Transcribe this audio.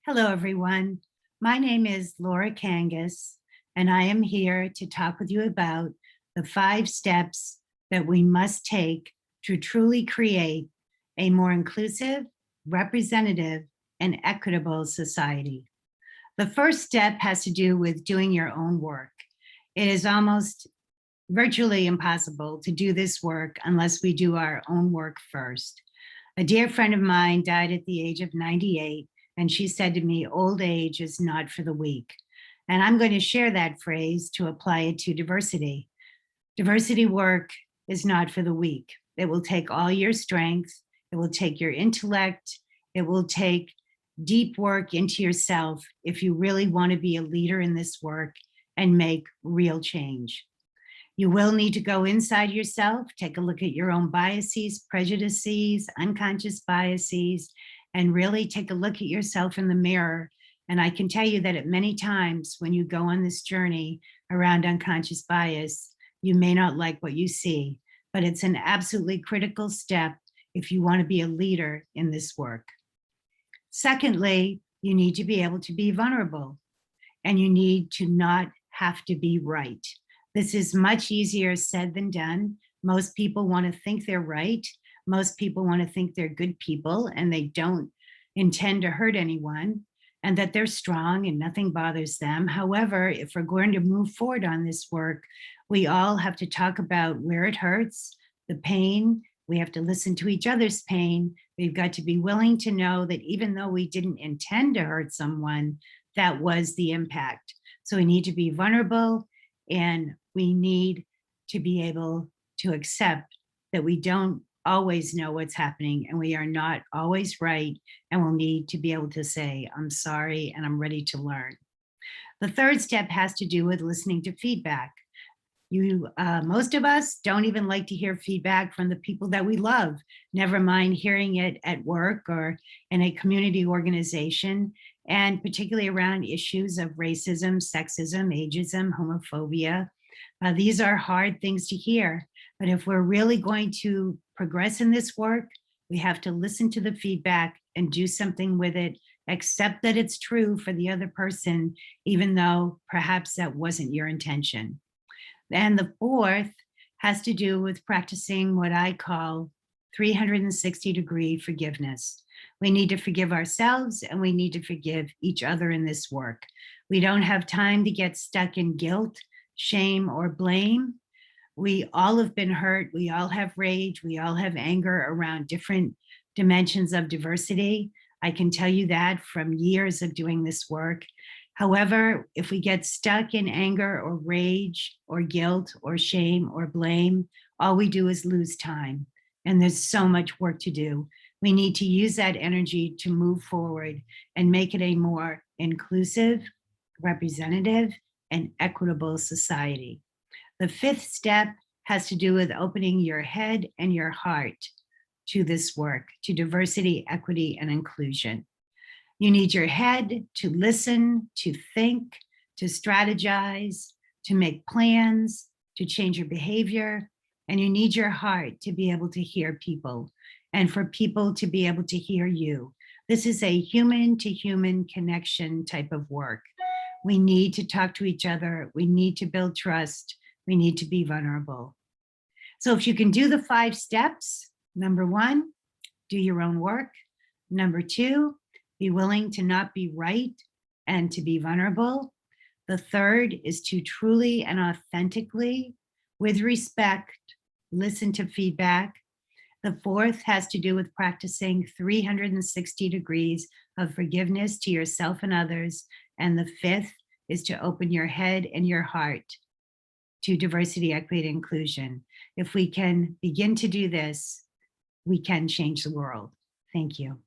Hello, everyone. My name is Laura Kangas, and I am here to talk with you about the 5 steps that we must take to truly create a more inclusive, representative, and equitable society. The first step has to do with doing your own work. It is almost virtually impossible to do this work unless we do our own work first. A dear friend of mine died at the age of 98, and she said to me, old age is not for the weak. And I'm going to share that phrase to apply it to diversity. Diversity work is not for the weak. It will take all your strength. It will take your intellect. It will take deep work into yourself if you really want to be a leader in this work and make real change. You will need to go inside yourself, take a look at your own biases, prejudices, unconscious biases, and really take a look at yourself in the mirror. And I can tell you that at many times when you go on this journey around unconscious bias, you may not like what you see, but it's an absolutely critical step if you want to be a leader in this work. Secondly, you need to be able to be vulnerable, and you need to not have to be right. This is much easier said than done. Most people want to think they're right. Most people want to think they're good people and they don't intend to hurt anyone, and that they're strong and nothing bothers them. However, if we're going to move forward on this work, we all have to talk about where it hurts, the pain. We have to listen to each other's pain. We've got to be willing to know that even though we didn't intend to hurt someone, that was the impact. So we need to be vulnerable, and we need to be able to accept that we don't always know what's happening and we are not always right, and we'll need to be able to say, I'm sorry and I'm ready to learn. The third step has to do with listening to feedback. Most of us don't even like to hear feedback from the people that we love, never mind hearing it at work or in a community organization, and particularly around issues of racism, sexism, ageism, homophobia. These are hard things to hear, but if we're really going to progress in this work, we have to listen to the feedback and do something with it, accept that it's true for the other person, even though perhaps that wasn't your intention. And the fourth has to do with practicing what I call 360-degree forgiveness. We need to forgive ourselves and we need to forgive each other in this work. We don't have time to get stuck in guilt, shame, or blame. We all have been hurt. We all have rage. We all have anger around different dimensions of diversity. I can tell you that from years of doing this work. However, if we get stuck in anger or rage or guilt or shame or blame, all we do is lose time. And there's so much work to do. We need to use that energy to move forward and make it a more inclusive, representative, and equitable society. The fifth step has to do with opening your head and your heart to this work, to diversity, equity, and inclusion. You need your head to listen, to think, to strategize, to make plans, to change your behavior, and you need your heart to be able to hear people and for people to be able to hear you. This is a human-to-human connection type of work. We need to talk to each other. We need to build trust. We need to be vulnerable. So if you can do the 5 steps, number 1, do your own work. Number 2, be willing to not be right and to be vulnerable. The third is to truly and authentically, with respect, listen to feedback. The fourth has to do with practicing 360 degrees of forgiveness to yourself and others. And the fifth is to open your head and your heart to diversity, equity, and inclusion. If we can begin to do this, we can change the world. Thank you.